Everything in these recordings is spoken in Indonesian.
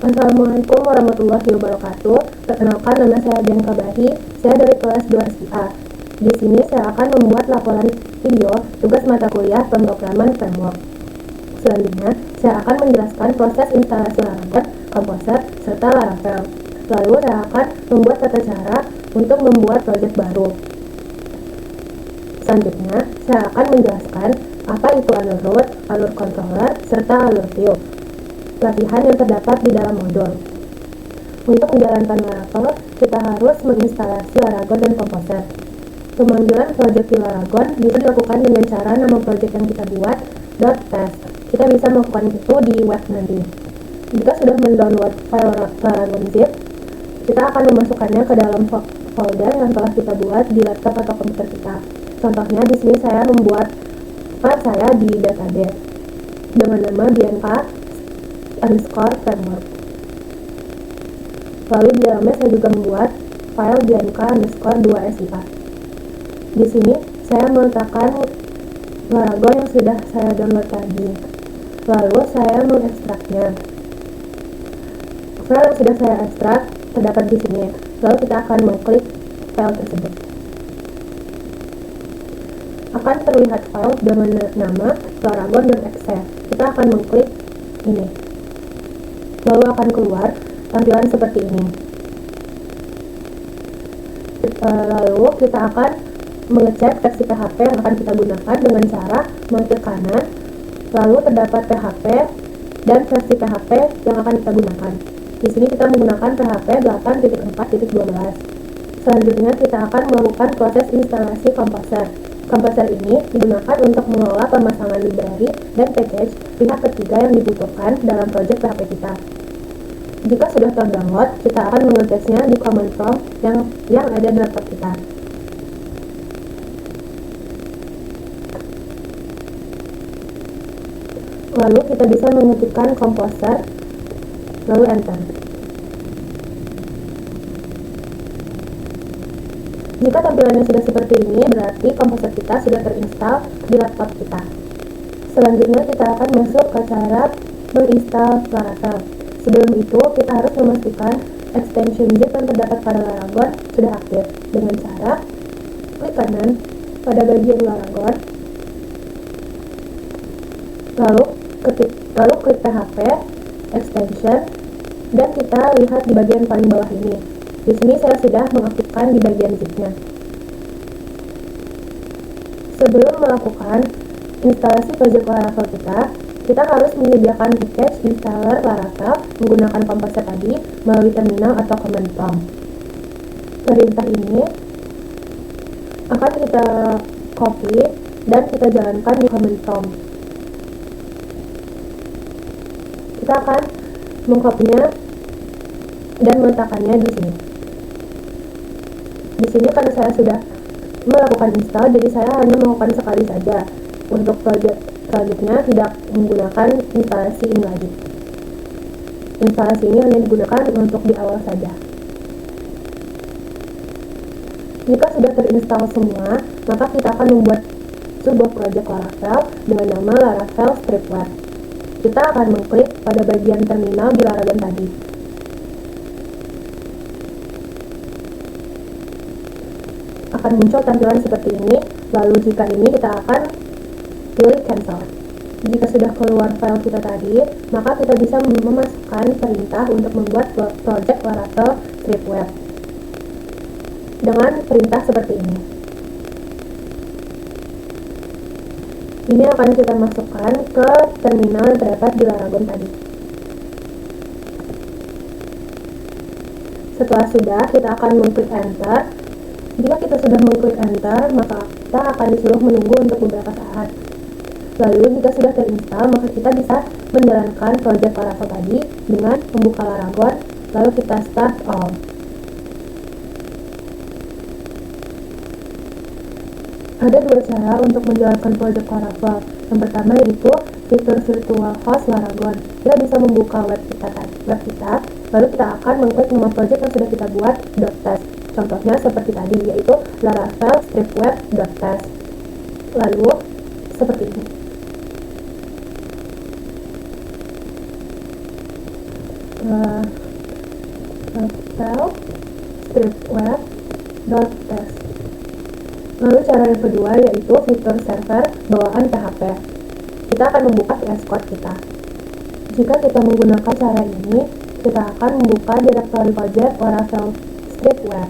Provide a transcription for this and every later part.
Assalamualaikum warahmatullahi wabarakatuh. Perkenalkan, nama saya Bianca Bahi. Saya dari kelas 2 SIA. Di sini saya akan membuat laporan video tugas mata kuliah pemrograman framework. Selanjutnya, saya akan menjelaskan proses instalasi Laravel, Composer, serta Laravel. Lalu saya akan membuat tata cara untuk membuat proyek baru. Selanjutnya, saya akan menjelaskan apa itu alur root, alur controller, serta alur view. Latihan yang terdapat di dalam modul. Untuk menjalankan Laravel, kita harus menginstalasi Laragon dan Composer. Pemanggilan proyek di Laragon bisa dilakukan dengan cara nama proyek yang kita buat .test. Kita bisa melakukan itu di web nanti. Jika sudah mendownload file Laragon zip, kita akan memasukkannya ke dalam folder yang telah kita buat di laptop atau komputer kita. Contohnya di sini saya membuat file saya di database dengan nama Bianca_framework. Lalu di dalamnya saya juga membuat file Bianca_2SIA. Di sini saya meletakkan Laragon yang sudah saya download tadi. Lalu saya mengekstraknya. File yang sudah saya ekstrak terdapat di sini. Lalu kita akan mengklik file tersebut. Akan terlihat file dengan nama laragon.exe. Kita akan mengklik ini. Lalu akan keluar tampilan seperti ini. Lalu kita akan mengecek versi PHP yang akan kita gunakan dengan cara mengklik kanan. Lalu terdapat PHP dan versi PHP yang akan kita gunakan. Di sini kita menggunakan PHP 8.4.12. Selanjutnya kita akan melakukan proses instalasi Composer. Composer ini digunakan untuk mengelola pemasangan library dan package pihak ketiga yang dibutuhkan dalam proyek PHP kita. Jika sudah terdownload, kita akan mengetesnya di command prompt yang ada di laptop kita. Lalu kita bisa mengetikkan Composer, lalu enter. Jika tampilannya sudah seperti ini, berarti Composer kita sudah terinstall di laptop kita. Selanjutnya kita akan masuk ke cara menginstal Laravel. Sebelum itu, kita harus memastikan extension zip yang terdapat pada Laragon sudah aktif dengan cara klik kanan pada bagian Laragon, lalu klik PHP extension, dan kita lihat di bagian paling bawah ini. Di sini saya sudah mengaktifkan di bagian zipnya. Sebelum melakukan instalasi proyek Laravel kita harus menyediakan package installer Laravel menggunakan Composer tadi melalui terminal atau command prompt. Perintah ini akan kita copy dan kita jalankan di command prompt. Kita akan mengkopinya dan meletakkannya di sini. Di sini karena saya sudah melakukan install, jadi saya hanya melakukan sekali saja. Untuk proyek selanjutnya tidak menggunakan instalasi ini lagi. Instalasi ini hanya digunakan untuk di awal saja. Jika sudah terinstall semua, maka kita akan membuat sebuah proyek Laravel dengan nama Laravel Stripware. Kita akan mengklik pada bagian terminal di Laragon tadi. Akan muncul tampilan seperti ini. Lalu jika ini kita akan pilih cancel. Jika sudah keluar file kita tadi, maka kita bisa memasukkan perintah untuk membuat project Laravel Stripware dengan perintah seperti ini. Ini akan kita masukkan ke terminal yang terdapat di Laragon tadi. Setelah sudah, kita akan mengklik enter. Jika kita sudah mengklik enter, maka kita akan disuruh menunggu untuk beberapa saat. Lalu jika sudah terinstall, maka kita bisa menjalankan project Laravel tadi dengan membuka Laragon, lalu kita start all. Ada dua cara untuk menjalankan project Laravel. Yang pertama yaitu fitur virtual host Laragon. Kita bisa membuka web kita, lalu kita akan mengklik nama project yang sudah kita buat .test. Contohnya seperti tadi, yaitu Laravel Stripware.test. Lalu seperti ini. stripweb.test. Lalu cara yang kedua yaitu fitur server bawaan PHP. Kita akan membuka VS Code kita. Jika kita menggunakan cara ini, kita akan membuka direktori project Laravel Stripweb.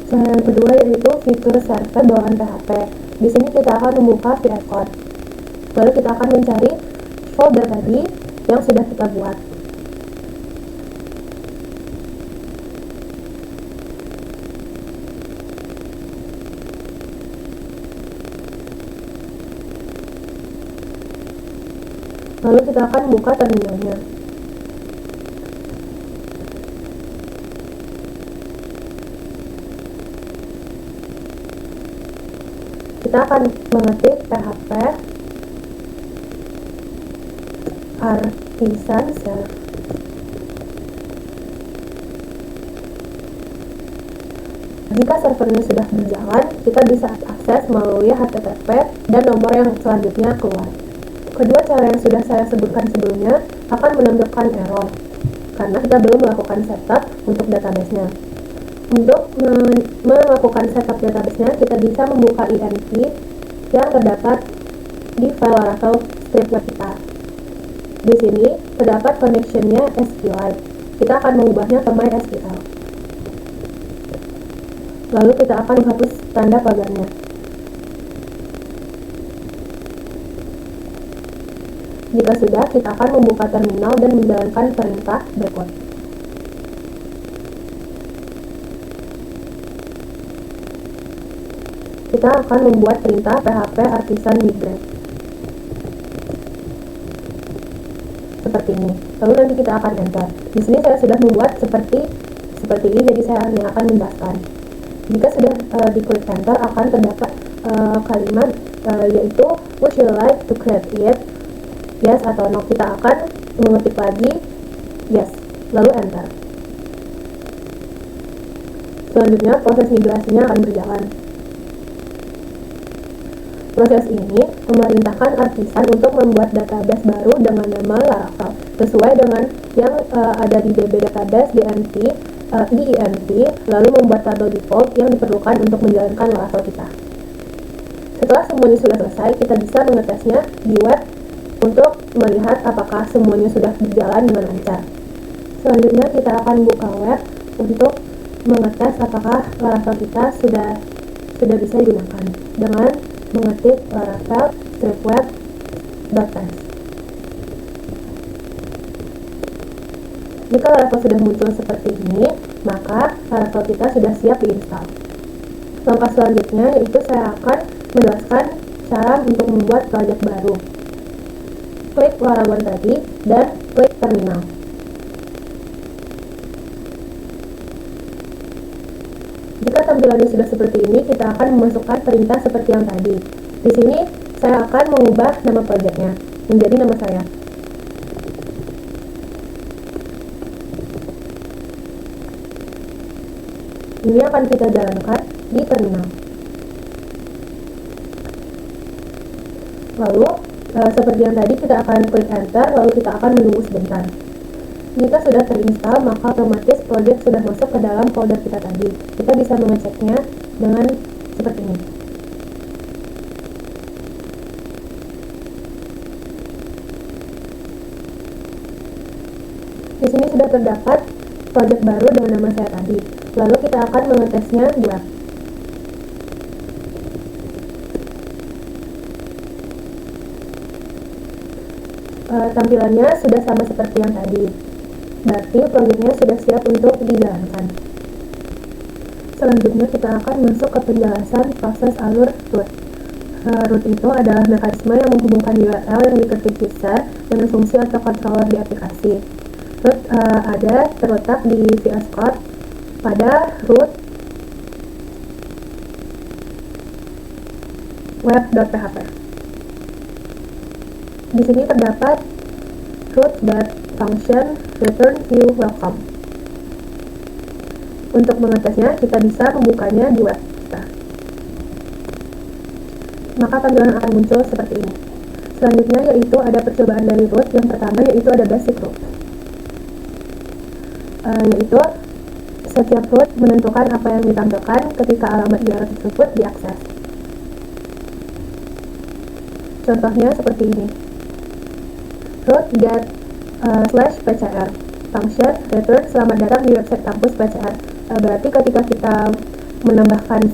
Cara yang kedua yaitu fitur server bawaan PHP. Di sini kita akan membuka VS Code. Lalu kita akan mencari folder tadi yang sudah kita buat. Lalu kita akan buka terminalnya. Kita akan mengetik PHP Artisan Server. Jika servernya sudah berjalan, kita bisa akses melalui HTTP dan nomor yang selanjutnya keluar. Kedua cara yang sudah saya sebutkan sebelumnya akan menampilkan error karena kita belum melakukan setup untuk database-nya. Untuk melakukan setup database-nya, kita bisa membuka INV yang terdapat di file Laravel Stripweb kita. Di sini terdapat connection-nya SQLite. Kita akan mengubahnya ke MySQL. Lalu kita akan menghapus tanda pagarnya. Jika sudah, kita akan membuka terminal dan menjalankan perintah backward. Kita akan membuat perintah PHP Artisan Migrate. Seperti ini. Lalu nanti kita akan enter. Di sini saya sudah membuat seperti ini, jadi saya hanya akan menjelaskan. Jika sudah diklik enter, akan terdapat kalimat yaitu would you like to create it? Yes atau no. Kita akan mengetik lagi yes, lalu enter. Selanjutnya proses migrasinya akan berjalan. Proses ini memerintahkan Artisan untuk membuat database baru dengan nama Laravel sesuai dengan yang ada di DB database IINV, lalu membuat tabel default yang diperlukan untuk menjalankan Laravel kita. Setelah semuanya sudah selesai, kita bisa mengetesnya di web untuk melihat apakah semuanya sudah berjalan dengan lancar. Selanjutnya kita akan buka web untuk mengetes apakah Laravel kita sudah bisa digunakan dengan mengetik Laravel stripweb.test. Jika Laravel sudah muncul seperti ini, maka Laravel kita sudah siap diinstal. Langkah selanjutnya yaitu saya akan menjelaskan cara untuk membuat project baru. Klik Laravel tadi dan klik terminal. Jika tampilannya sudah seperti ini, kita akan memasukkan perintah seperti yang tadi. Di sini saya akan mengubah nama projectnya menjadi nama saya. Ini akan kita jalankan di terminal. Lalu seperti yang tadi, kita akan klik enter, lalu kita akan menunggu sebentar. Jika sudah terinstall, maka otomatis project sudah masuk ke dalam folder kita tadi. Kita bisa mengeceknya dengan seperti ini. Di sini sudah terdapat project baru dengan nama saya tadi. Lalu kita akan mengetesnya di web. Tampilannya sudah sama seperti yang tadi. Berarti proyeknya sudah siap untuk dijalankan. Selanjutnya kita akan masuk ke penjelasan proses alur root. Root itu adalah mekanisme yang menghubungkan URL yang diketik user dengan fungsi atau controller di aplikasi. Root ada terletak di VS Code pada root web.php. Di sini terdapat root.function return view welcome. Untuk mengetesnya, kita bisa membukanya di web kita. Maka tampilan akan muncul seperti ini. Selanjutnya yaitu ada percobaan dari root. Yang pertama yaitu ada basic root, yaitu setiap root menentukan apa yang ditampilkan ketika alamat URL tersebut diakses. Contohnya seperti ini. Root get /pcr function return selamat datang di website kampus PCR. Berarti ketika kita menambahkan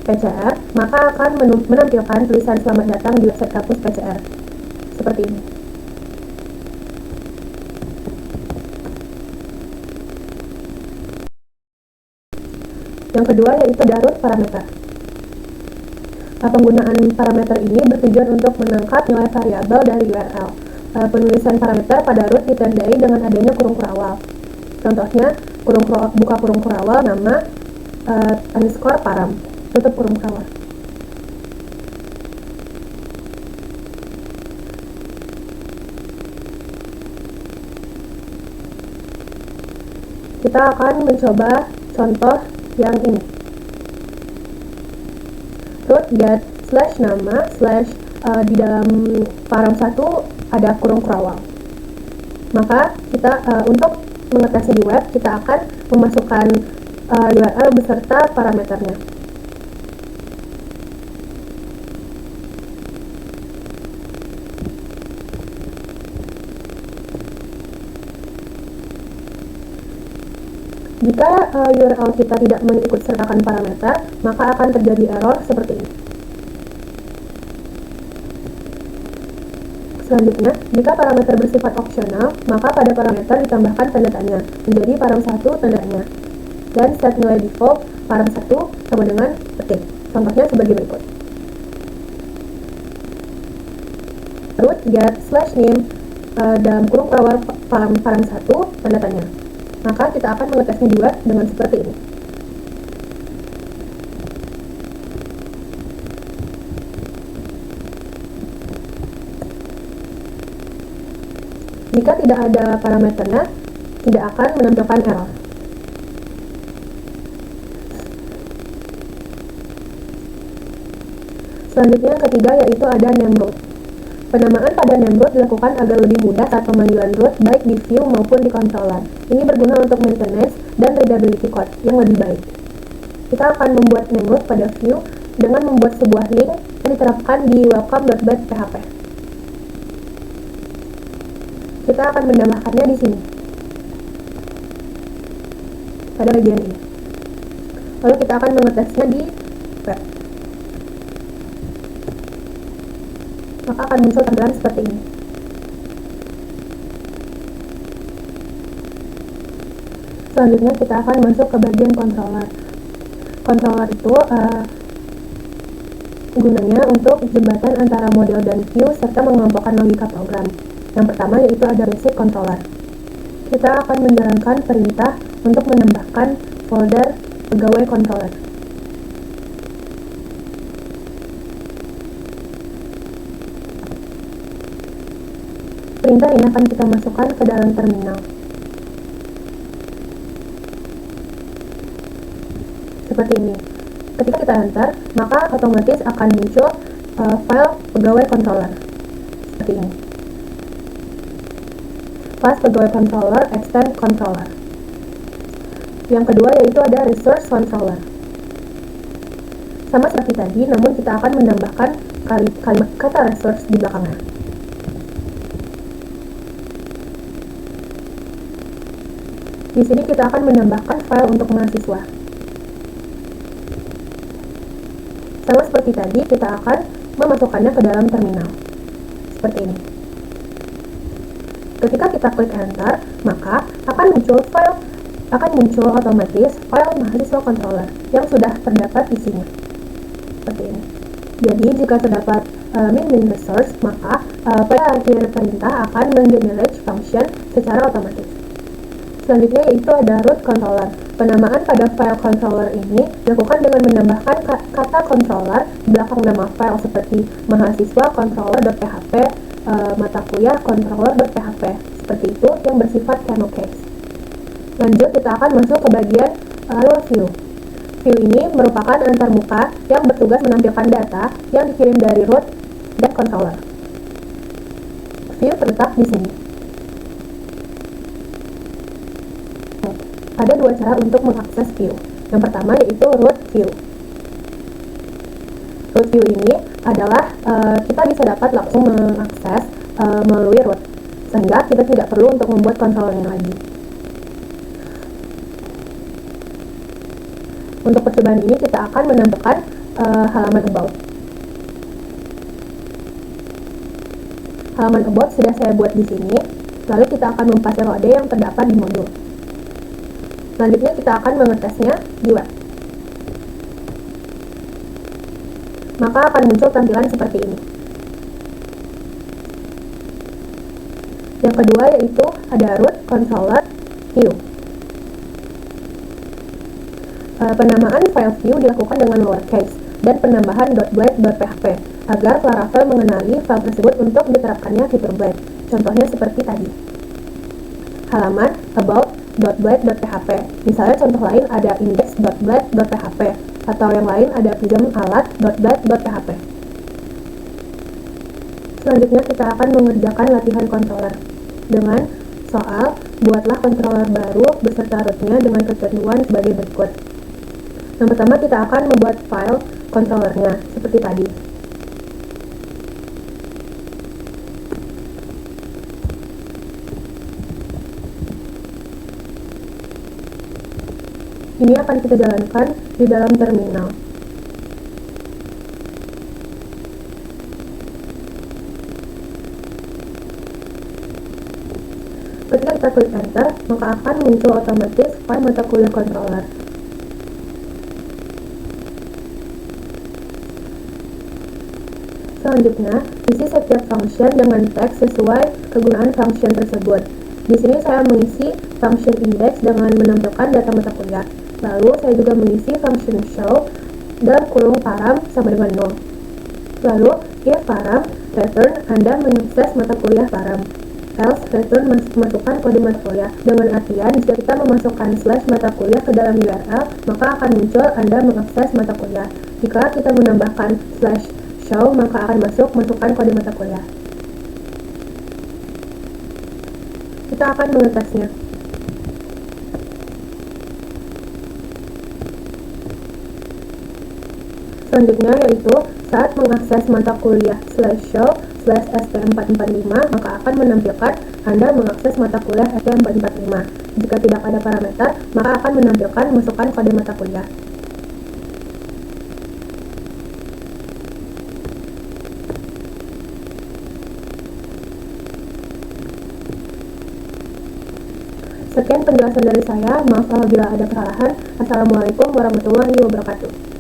/pcr, maka akan menampilkan tulisan selamat datang di website kampus PCR seperti ini. Yang kedua yaitu root parameter. Penggunaan parameter ini bertujuan untuk menangkap nilai variabel dari URL. Penulisan parameter pada root ditandai dengan adanya kurung kurawal. Contohnya, buka kurung kurawal nama underscore param, tutup kurung kurawal. Kita akan mencoba contoh yang ini. Root get /nama/ di dalam param 1 ada kurung kurawal. Maka kita untuk mengetesnya di web, kita akan memasukkan URL beserta parameternya. Jika URL kita tidak mengikut sertakan parameter, maka akan terjadi error seperti ini. Selanjutnya, jika parameter bersifat opsional, maka pada parameter ditambahkan tanda tanya menjadi param 1 tandanya, dan set nilai default param 1 sama dengan petik. Contohnya sebagai berikut. Root get /name dalam kurung kurawal param 1 tanda tanya. Maka kita akan mengetesnya di web dengan seperti ini. Jika tidak ada parameternya, tidak akan menampilkan error. Selanjutnya yang ketiga yaitu ada name root. Penamaan pada name root dilakukan agar lebih mudah saat pemanggilan root baik di view maupun di controller. Ini berguna untuk maintenance dan readability code yang lebih baik. Kita akan membuat name root pada view dengan membuat sebuah link yang diterapkan di welcome.bat.php. Kita akan menambahkannya di sini, pada bagian ini. Lalu kita akan mengetesnya di web. Maka akan muncul tampilan seperti ini. Selanjutnya kita akan masuk ke bagian controller. Controller itu gunanya untuk jembatan antara model dan view serta mengelompokkan logika program. Yang pertama yaitu ada basic controller. Kita akan menjalankan perintah untuk menambahkan folder pegawai controller. Perintah ini akan kita masukkan ke dalam terminal. Seperti ini. Ketika kita enter, maka otomatis akan muncul file pegawai controller. Seperti ini. Class pegawai controller, extend controller. Yang kedua yaitu ada resource controller. Sama seperti tadi, namun kita akan menambahkan kalimat kata resource di belakangnya. Di sini kita akan menambahkan file untuk mahasiswa. Sama seperti tadi, kita akan memasukkannya ke dalam terminal. Seperti ini. Ketika kita klik enter, maka akan muncul otomatis file mahasiswa controller yang sudah terdapat isinya. Seperti ini. Jadi jika terdapat min resource, maka pada akhir perintah akan men-generate function secara otomatis. Selanjutnya yaitu ada root controller. Penamaan pada file controller ini dilakukan dengan menambahkan kata controller di belakang nama file seperti mahasiswa controller.php, mata kuliah controller.php. Seperti itu yang bersifat kernel case. Lanjut kita akan masuk ke bagian Lalu view. View ini merupakan antarmuka yang bertugas menampilkan data yang dikirim dari root dan controller. View terletak di sini. Ada dua cara untuk mengakses view. Yang pertama yaitu root view. Root view ini adalah kita bisa dapat langsung mengakses melalui root, sehingga kita tidak perlu untuk membuat controllernya lagi. Untuk percobaan ini kita akan menampilkan halaman about. Halaman about sudah saya buat di sini. Lalu kita akan mempaste kode yang terdapat di modul. Selanjutnya kita akan mengetesnya di web. Maka akan muncul tampilan seperti ini. Yang kedua yaitu ada root, controller, view. Penamaan file view dilakukan dengan lowercase dan penambahan .blade.php agar Laravel mengenali file tersebut untuk diterapkannya fitur blade. Contohnya seperti tadi. Halaman about.blade.php. Misalnya contoh lain ada index.blade.php atau yang lain ada pinjam alat.blade.php. Selanjutnya kita akan mengerjakan latihan controller dengan soal buatlah controller baru beserta rootnya dengan ketentuan sebagai berikut. Yang pertama kita akan membuat file controllernya seperti tadi. Ini akan kita jalankan di dalam terminal. Ketika kita klik enter, maka akan muncul otomatis file mata kuliah controller. Selanjutnya, isi setiap function dengan teks sesuai kegunaan function tersebut. Di sini saya mengisi function index dengan menampilkan data mata kuliah. Lalu saya juga mengisi function show dan kurung param sama dengan 0. Lalu if param return Anda mengakses mata kuliah param. Else return masukkan kode mata kuliah. Dengan artian jika kita memasukkan slash mata kuliah ke dalam URL, maka akan muncul Anda mengakses mata kuliah. Jika kita menambahkan slash show, maka akan masukkan kode mata kuliah. Kita akan mengetesnya. Selanjutnya yaitu saat mengakses mata kuliah /show/sp445 maka akan menampilkan Anda mengakses mata kuliah sp445. Jika tidak ada parameter, maka akan menampilkan masukkan kode mata kuliah. Sekian penjelasan dari saya. Maaf apabila ada kesalahan. Assalamualaikum warahmatullahi wabarakatuh.